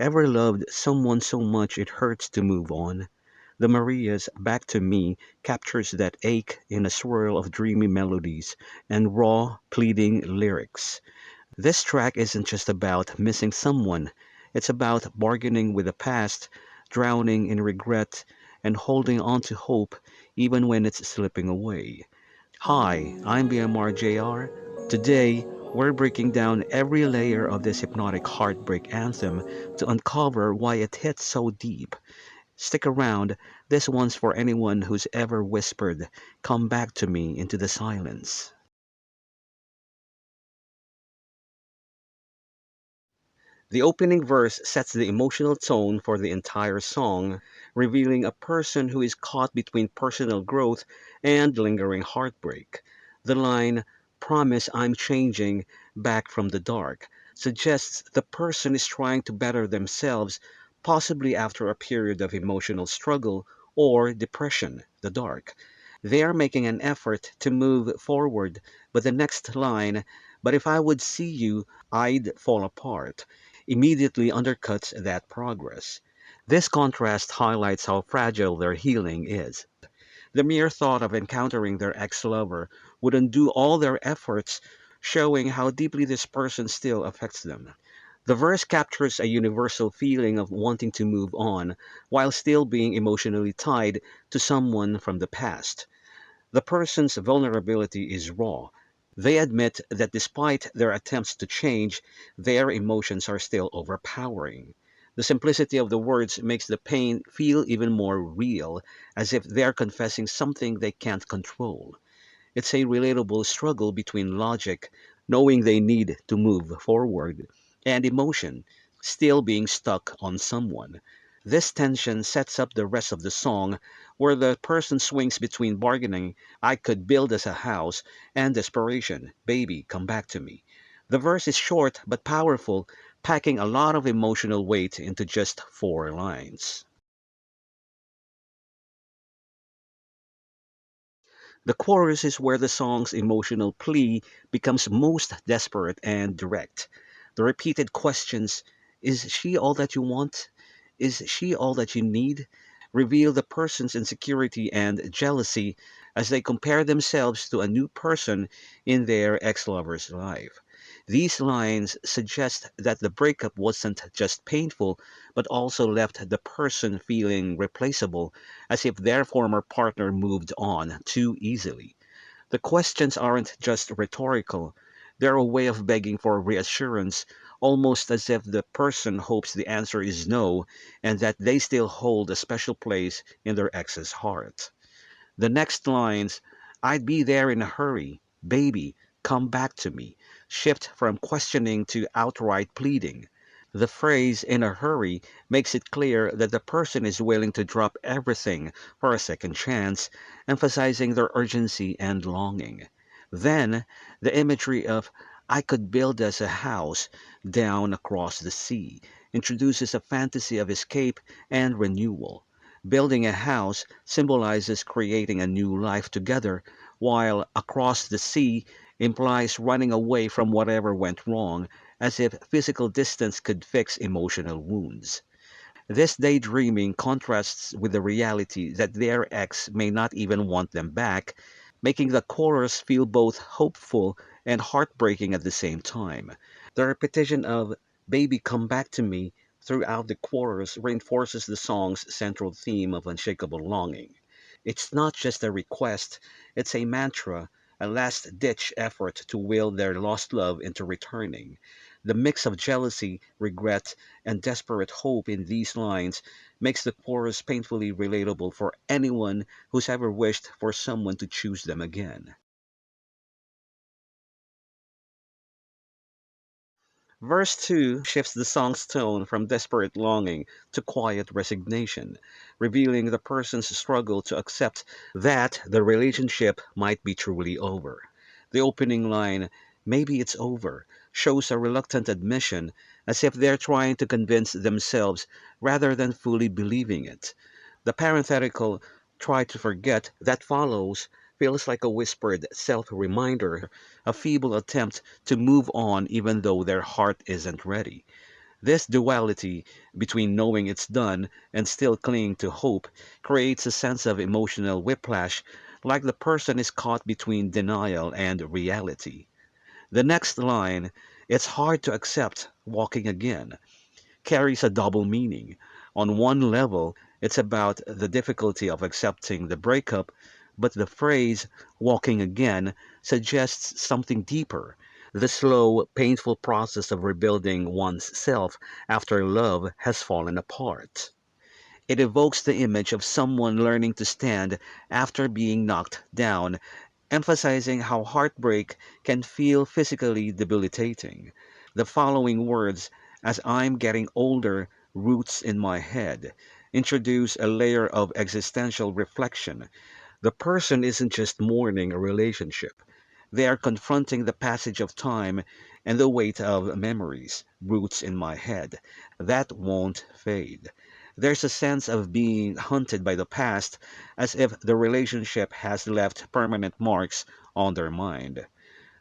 Ever loved someone so much it hurts to move on? The Maria's Back to Me captures that ache in a swirl of dreamy melodies and raw, pleading lyrics. This track isn't just about missing someone, it's about bargaining with the past, drowning in regret, and holding on to hope even when it's slipping away. Hi, I'm BMRJR. Today, we're breaking down every layer of this hypnotic heartbreak anthem to uncover why it hits so deep. Stick around, this one's for anyone who's ever whispered, "Come back to me," into the silence. The opening verse sets the emotional tone for the entire song, revealing a person who is caught between personal growth and lingering heartbreak. The line, "Promise I'm changing back from the dark," suggests the person is trying to better themselves, possibly after a period of emotional struggle or depression, the dark. They are making an effort to move forward, but the next line, "But if I would see you, I'd fall apart," immediately undercuts that progress. This contrast highlights how fragile their healing is. The mere thought of encountering their ex lover would undo all their efforts, showing how deeply this person still affects them. The verse captures a universal feeling of wanting to move on while still being emotionally tied to someone from the past. The person's vulnerability is raw. They admit that despite their attempts to change, their emotions are still overpowering. The simplicity of the words makes the pain feel even more real, as if they're confessing something they can't control. It's a relatable struggle between logic, knowing they need to move forward, and emotion, still being stuck on someone. This tension sets up the rest of the song, where the person swings between bargaining, "I could build us a house," and desperation, "Baby, come back to me." The verse is short but powerful, packing a lot of emotional weight into just 4 lines. The chorus is where the song's emotional plea becomes most desperate and direct. The repeated questions, "Is she all that you want? Is she all that you need?" reveal the person's insecurity and jealousy as they compare themselves to a new person in their ex lover's life. These lines suggest that the breakup wasn't just painful, but also left the person feeling replaceable, as if their former partner moved on too easily. The questions aren't just rhetorical, they're a way of begging for reassurance, almost as if the person hopes the answer is no and that they still hold a special place in their ex's heart. The next lines, "I'd be there in a hurry, baby, come back to me," shift from questioning to outright pleading. The phrase "in a hurry" makes it clear that the person is willing to drop everything for a second chance, emphasizing their urgency and longing. Then, the imagery of "I could build us a house down across the sea" introduces a fantasy of escape and renewal. Building a house symbolizes creating a new life together, while "across the sea" implies running away from whatever went wrong, as if physical distance could fix emotional wounds. This daydreaming contrasts with the reality that their ex may not even want them back, making the chorus feel both hopeful and heartbreaking at the same time. The repetition of "Baby, come back to me" throughout the chorus reinforces the song's central theme of unshakable longing. It's not just a request, it's a mantra, a last ditch effort to will their lost love into returning. The mix of jealousy, regret, and desperate hope in these lines makes the chorus painfully relatable for anyone who's ever wished for someone to choose them again. Verse 2 shifts the song's tone from desperate longing to quiet resignation, revealing the person's struggle to accept that the relationship might be truly over. The opening line, "Maybe it's over," shows a reluctant admission, as if they're trying to convince themselves rather than fully believing it. The parenthetical, "try to forget," that follows feels like a whispered self reminder, a feeble attempt to move on even though their heart isn't ready. This duality between knowing it's done and still clinging to hope creates a sense of emotional whiplash, like the person is caught between denial and reality. The next line, "It's hard to accept walking again," carries a double meaning. On one level, it's about the difficulty of accepting the breakup, but the phrase walking again suggests something deeper: the slow, painful process of rebuilding one's self after love has fallen apart. It evokes the image of someone learning to stand after being knocked down, emphasizing how heartbreak can feel physically debilitating. The following words, "as I'm getting older, roots in my head," introduce a layer of existential reflection. The person isn't just mourning a relationship. They are confronting the passage of time and the weight of memories, roots in my head, that won't fade. There's a sense of being hunted by the past, as if the relationship has left permanent marks on their mind.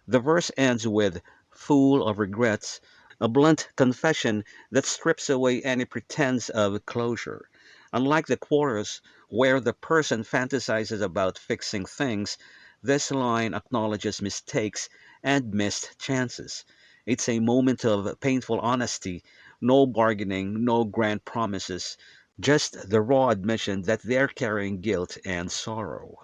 The verse ends with "full of regrets," a blunt confession that strips away any pretense of closure. Unlike the chorus, where the person fantasizes about fixing things, this line acknowledges mistakes and missed chances. It's a moment of painful honesty, no bargaining, no grand promises, just the raw admission that they're carrying guilt and sorrow.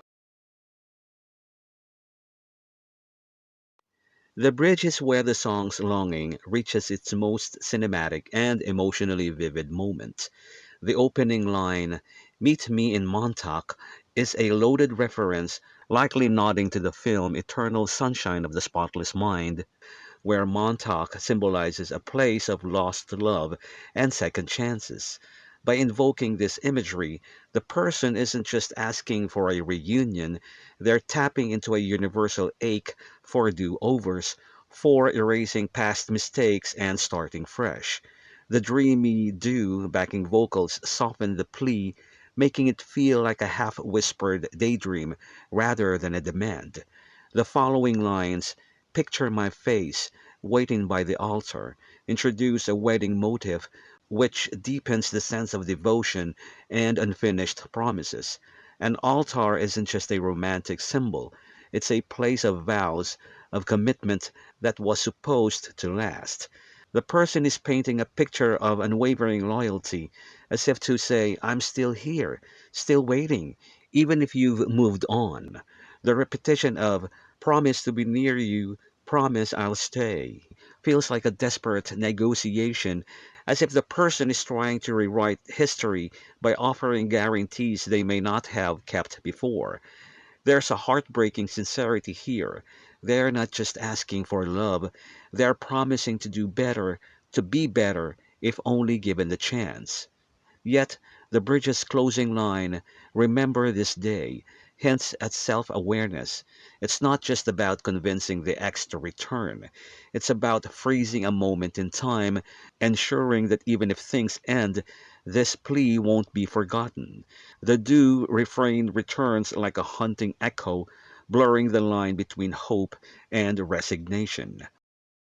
The bridge is where the song's longing reaches its most cinematic and emotionally vivid moment. The opening line, "Meet me in Montauk," is a loaded reference, likely nodding to the film Eternal Sunshine of the Spotless Mind, where Montauk symbolizes a place of lost love and second chances. By invoking this imagery, the person isn't just asking for a reunion, they're tapping into a universal ache for do-overs, for erasing past mistakes and starting fresh. The dreamy do backing vocals soften the plea, making it feel like a half-whispered daydream rather than a demand. The following lines, "Picture my face, waiting by the altar," introduce a wedding motif which deepens the sense of devotion and unfinished promises. An altar isn't just a romantic symbol, it's a place of vows, of commitment that was supposed to last. The person is painting a picture of unwavering loyalty, as if to say, "I'm still here, still waiting, even if you've moved on." The repetition of "promise to be near you, promise I'll stay" feels like a desperate negotiation, as if the person is trying to rewrite history by offering guarantees they may not have kept before. There's a heartbreaking sincerity here. They're not just asking for love, they're promising to do better, to be better, if only given the chance. Yet, the bridge's closing line, "remember this day," hints at self awareness. It's not just about convincing the ex to return, it's about freezing a moment in time, ensuring that even if things end, this plea won't be forgotten. The do refrain returns like a haunting echo, blurring the line between hope and resignation.